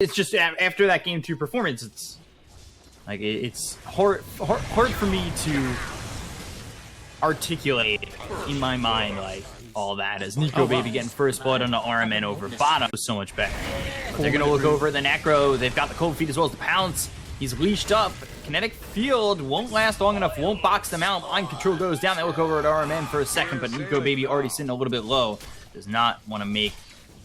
It's just after that game 2 performance, it's like it's hard for me to articulate in my mind like all that as Nico Baby getting first blood on the RMN over bottom was so much better. But they're gonna look over the Necro. They've got the cold feet as well as the pounce. He's leashed up. Kinetic field won't last long enough, won't box them out. Mind control goes down. They look over at RMN for a second, but Nico Baby already sitting a little bit low. Does not want to make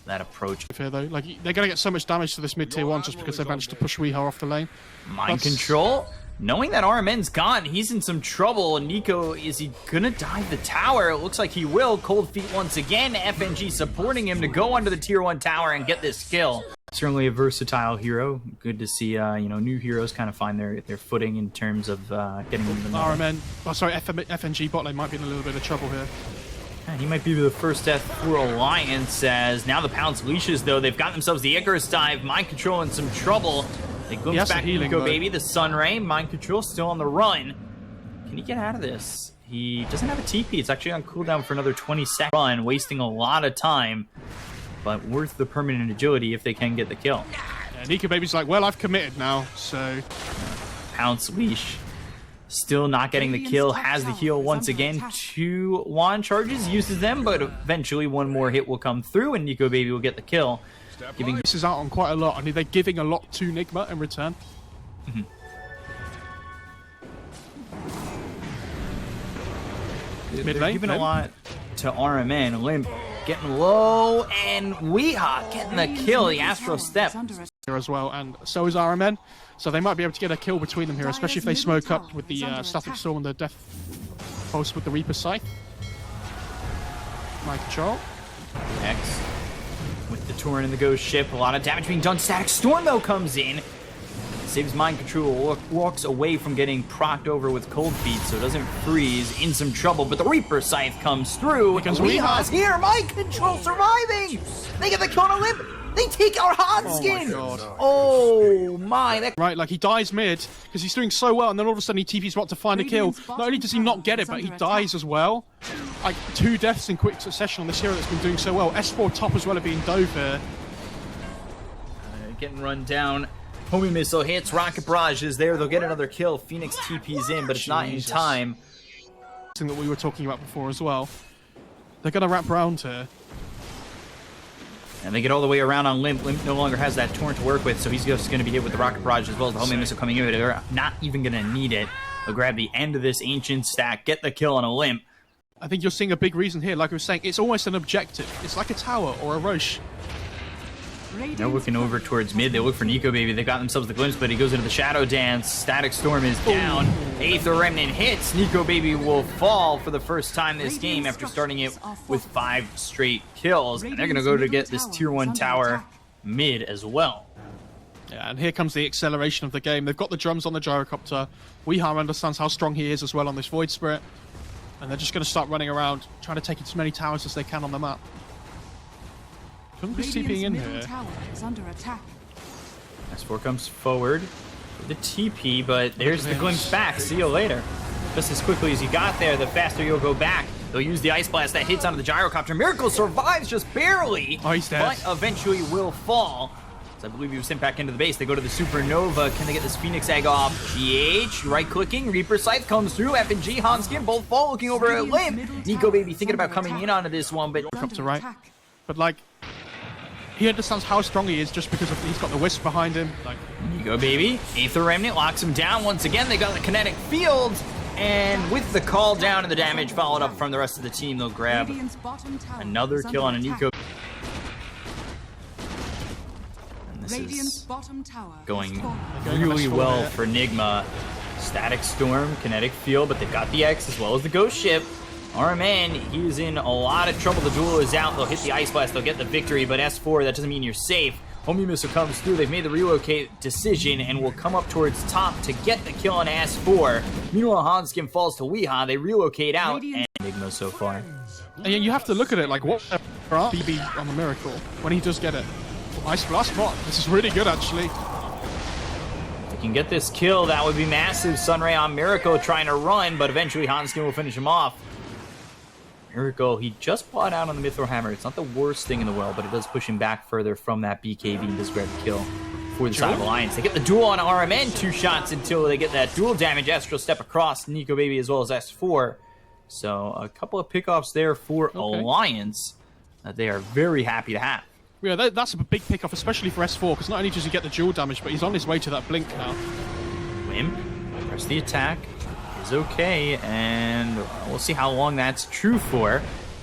that approach. Here though, like they're gonna get so much damage to this mid tier 1 just because they managed to push Weehaw off the lane. Mind control, knowing that RMN's gone, he's in some trouble. Nico, is he gonna dive the tower? It looks like he will. Cold feet once again. FNG supporting him to go under the tier 1 tower and get this kill. Certainly a versatile hero. Good to see, you know, new heroes kind of find their footing in terms of getting them the RMN. Oh, sorry, FNG bot lane might be in a little bit of trouble here. He might be the first death for Alliance, as now the Pounce leashes, though. They've got themselves the Icarus dive. Mind control in some trouble. They glimpse back to Nico Baby, the Sunray. Mind control still on the run. Can he get out of this? He doesn't have a TP. It's actually on cooldown for another 20-second run, wasting a lot of time, but worth the permanent agility if they can get the kill. Yeah, Nico Baby's like, well, I've committed now, so... Pounce leash. Still not getting the kill, has the heal once again. 2 wand charges, uses them, but eventually one more hit will come through and Nico Baby will get the kill. This is out on quite a lot, and they're giving a lot to NIGMA in return. Mid lane, giving a lot to RMN. Limp getting low, and Weehaw getting the kill. The Astro Step here as well, and so is RMN. So they might be able to get a kill between them here, especially if they smoke up with the Static Storm and the Death Pulse with the Reaper Scythe. Mind control. X with the Torrent and the Ghost Ship. A lot of damage being done. Static Storm, though, comes in. Saves Mind Control, walks away from getting procced over with Cold Feet, so it doesn't freeze. In some trouble, but the Reaper Scythe comes through. Weehaw's here. Mind Control surviving. They get the kill on a Limp. They take our Hanskin! Oh my! Right, like he dies mid because he's doing so well, and then all of a sudden he TP's about to find a kill. Not only does he not get it, but he dies as well. Like 2 deaths in quick succession on this hero that's been doing so well. S4 top as well are being dove here. Getting run down. Homing missile hits. Rocket barrage is there. They'll get another kill. Phoenix TP's in, but it's not in time. Something that we were talking about before as well. They're gonna wrap around here. And they get all the way around on Limp. Limp no longer has that Torrent to work with, so he's just going to be hit with the Rocket Barrage as well as the homing missile coming in. They're not even going to need it. They'll grab the end of this Ancient stack, get the kill on a Limp. I think you're seeing a big reason here. Like I was saying, it's almost an objective. It's like a tower or a Roche. They're looking over towards mid. They look for Nico Baby. They got themselves the glimpse, but he goes into the Shadow Dance. Static Storm is down. Aether Remnant hits. Nico Baby will fall for the first time this game after starting it with 5 straight kills. And they're going to go to get this tier 1 tower mid as well. Yeah, and here comes the acceleration of the game. They've got the drums on the gyrocopter. Weehaw understands how strong he is as well on this Void Spirit. And they're just going to start running around, trying to take as many towers as they can on the map. Just TPing in here. S4 comes forward with the TP, but there's the glimpse back. See you later. Just as quickly as you got there, the faster you'll go back. They'll use the Ice Blast that hits onto the gyrocopter. Miracle survives just barely, oh, he's dead. But eventually will fall. So I believe he was sent back into the base. They go to the Supernova. Can they get this Phoenix Egg off? GH, right-clicking. Reaper Scythe comes through. FNG, Hanskin, both fall looking over at Limp. Nico Baby thinking about coming in onto this one, but... Up to right. But, like... He understands how strong he is just because he's got the Wisp behind him. Like, Nico Baby, Aether Remnant locks him down once again. They got the kinetic field, and with the call down and the damage followed up from the rest of the team, they'll grab another kill on a Nico. And this is going really well for NIGMA. Static Storm, kinetic field, but they've got the X as well as the Ghost Ship. RMN, he is in a lot of trouble. The duel is out. They'll hit the Ice Blast. They'll get the victory, but S4, that doesn't mean you're safe. Homing missile comes through. They've made the relocate decision and will come up towards top to get the kill on S4. Meanwhile, Hanskin falls to Weehaw. They relocate out, and NIGMA so far. And you have to look at it like, what BB on the Miracle when he does get it. Ice Blast spot. This is really good, actually. If they can get this kill, that would be massive. Sunray on Miracle trying to run, but eventually Hanskin will finish him off. Miracle, he just bought out on the Mithril Hammer. It's not the worst thing in the world, but it does push him back further from that BKB and does grab the kill. for the side of Alliance. They get the duel on RMN, 2 shots until they get that dual damage. Astral Step across Nico Baby as well as S4. So a couple of pickoffs there for Alliance that they are very happy to have. Yeah, that's a big pickoff, especially for S4, because not only does he get the dual damage, but he's on his way to that blink now. Wim, press the attack, is okay, and we'll see how long that's true for.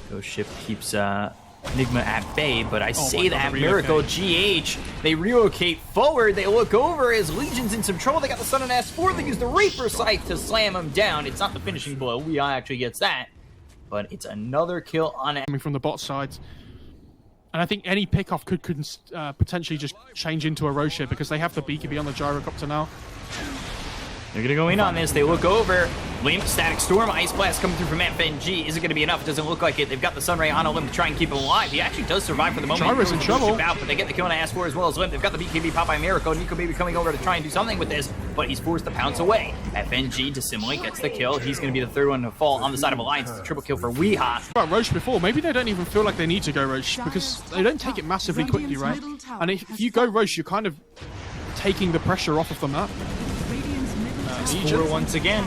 Ghost Ship keeps NIGMA at bay, but I say that Miracle, GH, they relocate forward, they look over as Legion's in some trouble. They got the Sun on S4, they use the Reaper Scythe to slam him down. It's not the finishing blow, Weehaw actually gets that, but it's another kill on it. Coming from the bot side. And I think any pickoff could potentially just change into a Roche because they have the BKB on the gyrocopter now. They're going to go in on this. They look over. Limp, Static Storm, Ice Blast coming through from FNG. Is it going to be enough? It doesn't look like it. They've got the Sunray on a Limp to try and keep him alive. He actually does survive for the moment. Gyro's in trouble. Out, but they get the kill on S4 as well as Limp. They've got the BKB pop by Miracle. Nico Baby coming over to try and do something with this, but he's forced to pounce away. FNG, Dissimulate, gets the kill. He's going to be the third one to fall on the side of Alliance. It's a triple kill for Weehaw. About Roche before, maybe they don't even feel like they need to go Roche because they don't take it massively quickly, right? And if you go Roche, you're kind of taking the pressure off of the map. S4 once again.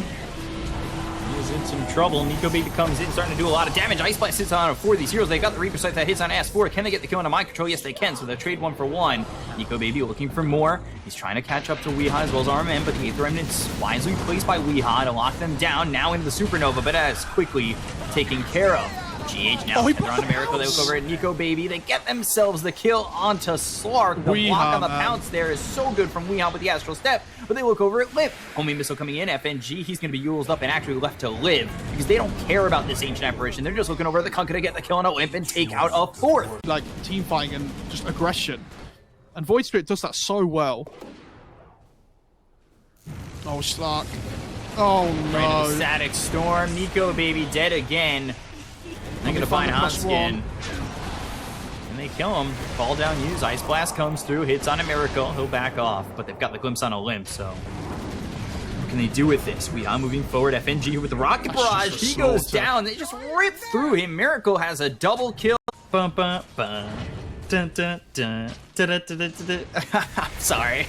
He's in some trouble. Nico Baby comes in, starting to do a lot of damage. Ice Blast hits on 4 of these heroes. They've got the Reaper Sight that hits on S4. Can they get the kill into mind control? Yes, they can. So they'll trade 1 for 1. Nico Baby looking for more. He's trying to catch up to Weehaw as well as RMN, but the Aether Remnant's wisely placed by Weehaw to lock them down. Now into the Supernova, but as quickly taken care of. GH now, they're on Miracle. They look over at Nico Baby. They get themselves the kill onto Slark. The block on the pounce there is so good from Weehaw with the Astral Step, but they look over at Liv. Homing Missile coming in. FNG, he's going to be Yuled up and actually left to live because they don't care about this Ancient Apparition. They're just looking over at the Kunkka to get the kill on a Limp and take out a 4th. Like team fighting and just aggression. And Void Spirit does that so well. Oh, Slark. Oh, no. Static Storm. Nico Baby dead again. They're going to find Hanskin. And they kill him. Fall down, use. Ice Blast comes through, hits on a Miracle. He'll back off, but they've got the Glimpse on a Limp, so what can they do with this? We are moving forward. FNG with the Rocket Barrage. He goes down. They just rip through him. Miracle has a double kill. Bum, bum, bum. Dun, dun, dun. Sorry.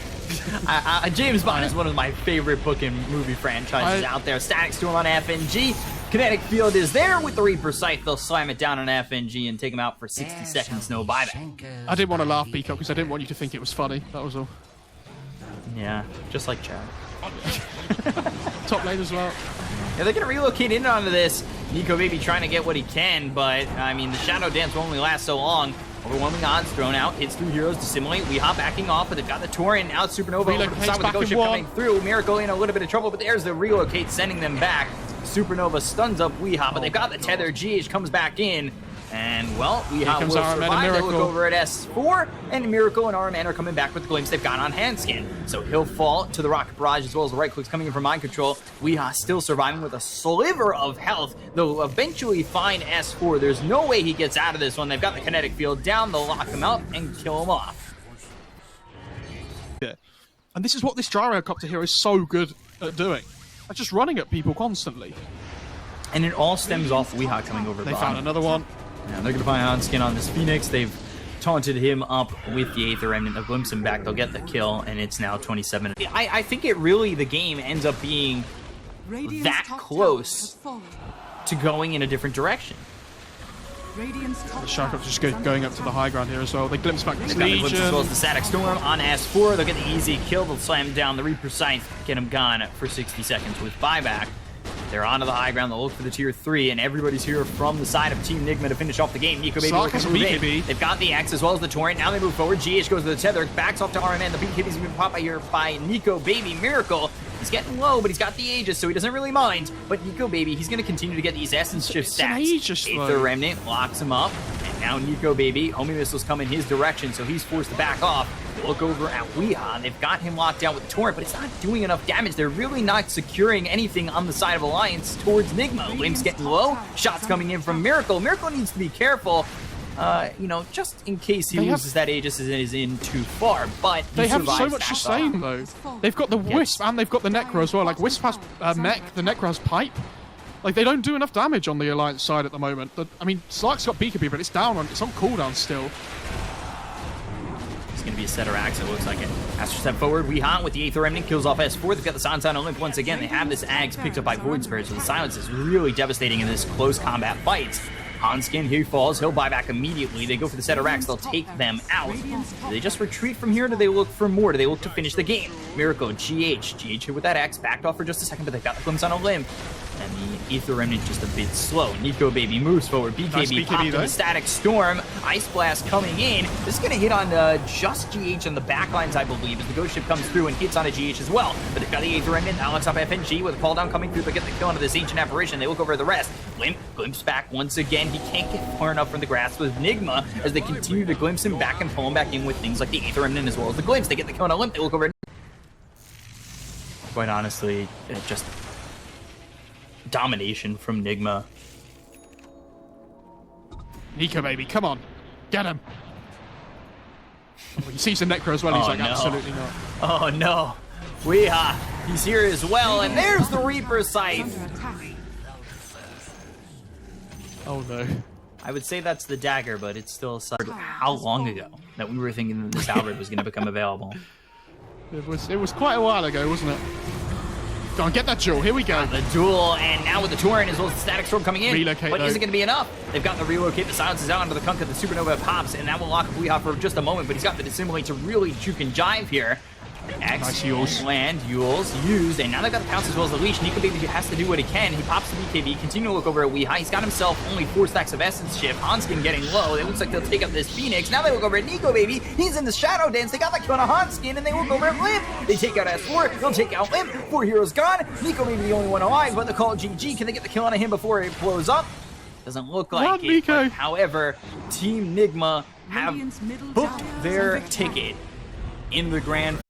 James Bond is one of my favorite book and movie franchises out there. Static Storm on FNG. Kinetic Field is there with the Reaper Sight. They'll slam it down on FNG and take him out for 60 seconds, no buyback. I didn't want to laugh, Peacock, because I didn't want you to think it was funny. That was all. Yeah, just like Chad. Top lane as well. Yeah, they're going to relocate in onto this. Nico Baby trying to get what he can, but, I mean, the Shadow Dance will only last so long. Overwhelming odds thrown out. Hits through heroes to simulate. Weehaw backing off, but they've got the Torrent out. Supernova over to the side with the Ghost Ship coming through. Miracle in a little bit of trouble, but there's the relocate, sending them back. Supernova stuns up Weehaw, but they've got the tether. GH comes back in, and, well, Weehaw will survive. They look over at S4, and Miracle and RMN are coming back with the glimpse they've got on Handskin. So he'll fall to the Rocket Barrage as well as the right clicks coming in from Mind Control. Weehaw still surviving with a sliver of health. They'll eventually find S4. There's no way he gets out of this one. They've got the Kinetic Field down. They'll lock him up and kill him off. Yeah. And this is what this gyrocopter here is so good at doing. Like just running at people constantly. And it all stems off Weehaw coming over. They found another one. Yeah, they're going to find Hanskin on this Phoenix. They've taunted him up with the Aether Remnant. They'll glimpse him back. They'll get the kill, and it's now 27. I think it really, the game ends up being that close to going in a different direction. The Shark just going up to the high ground here as well. They glimpse back this Legion. As well as the Static Storm on S4. They'll get the easy kill. They'll slam down the Reaper Sight, get him gone for 60 seconds with buyback. They're onto the high ground. They'll look for the tier 3, and everybody's here from the side of Team NIGMA to finish off the game. Nico Baby looking for BKB. They've got the X as well as the Torrent. Now they move forward. GH goes to the tether, backs off to RMN. The BKB's been popped by here by Nico Baby. Miracle. He's getting low, but he's got the Aegis, so he doesn't really mind. But Nico Baby, he's going to continue to get these Essence Shift stats. Aether Remnant locks him up. And now Nico Baby, homing missiles come in his direction, so he's forced to back off. Look over at Weehaw. They've got him locked down with the Torrent, but it's not doing enough damage. They're really not securing anything on the side of Alliance towards NIGMA. Limb's getting low. Shots coming in from Miracle. Miracle needs to be careful, you know, just in case he loses that Aegis and is in too far. But they have so much sustain, though. They've got the Wisp and they've got the Necro as well. Like, Wisp has mech, the Necro has pipe. Like, they don't do enough damage on the Alliance side at the moment. I mean, Slark's got BKB, but it's on cooldown still. going to be a set of racks, it looks like it. Astro step forward, Weehan with the Aether Remnant kills off S4. They've got the Silence on Olymp once again. They have this Ags picked up by Void Spirit, so the Silence is really devastating in this close combat fight. Hanskin, he falls, he'll buy back immediately. They go for the set of racks, they'll take them out. Do they just retreat from here, or do they look for more? Do they look to finish the game? Miracle, GH hit with that axe, backed off for just a second, but they've got the glimpse on a limb. And the Aether Remnant just a bit slow. Nico Baby moves forward. BKB, nice popped in the Static Storm. Ice Blast coming in. This is going to hit on just GH on the backlines, I believe, as the Ghost Ship comes through and hits on a GH as well. But they've got the Aether Remnant. Now looks up FNG with a call down coming through. They get the kill onto this Ancient Apparition. They look over at the rest. Glimpse back once again. He can't get far enough from the grasp with NIGMA as they continue to glimpse him back and pull him back in with things like the Aether Remnant as well as the glimpse. They get the kill on a limp. They look over at... Quite honestly, it just... domination from NIGMA. Nico Baby, come on. Get him. He sees the Necro as well. He's like, absolutely not. Oh, no. He's here as well. And there's the Reaper Scythe. Oh, no. I would say that's the dagger, but it's still a side. How long ago that we were thinking that this Halberd was going to become available? It was quite a while ago, wasn't it? Go on, get that duel. Here we go. The duel, and now with the Torrent as well as the Static Storm coming in. Relocate, but though. is it going to be enough? They've got the relocate. The Silence is out onto the Kunkka. The Supernova pops, and that will lock up Weehaw for just a moment, but he's got the Dissimulate to really juke and jive here. X, nice Yules. Land, Yules, used, and now they've got the Pounce as well as the Leash. Nico Baby has to do what he can. He pops the BKB, continue to look over at Weehaw. He's got himself only 4 stacks of Essence Shift. Hanskin getting low. It looks like they'll take up this Phoenix. Now they look over at Nico Baby. He's in the Shadow Dance. They got the kill on a Hanskin, and they look over at Limp. They take out S4. They'll take out Limp. 4 heroes gone. Nico Baby the only one alive, but they call it GG. Can they get the kill on him before it blows up? Doesn't look like it. But, however, Team NIGMA have booked their ticket in the grand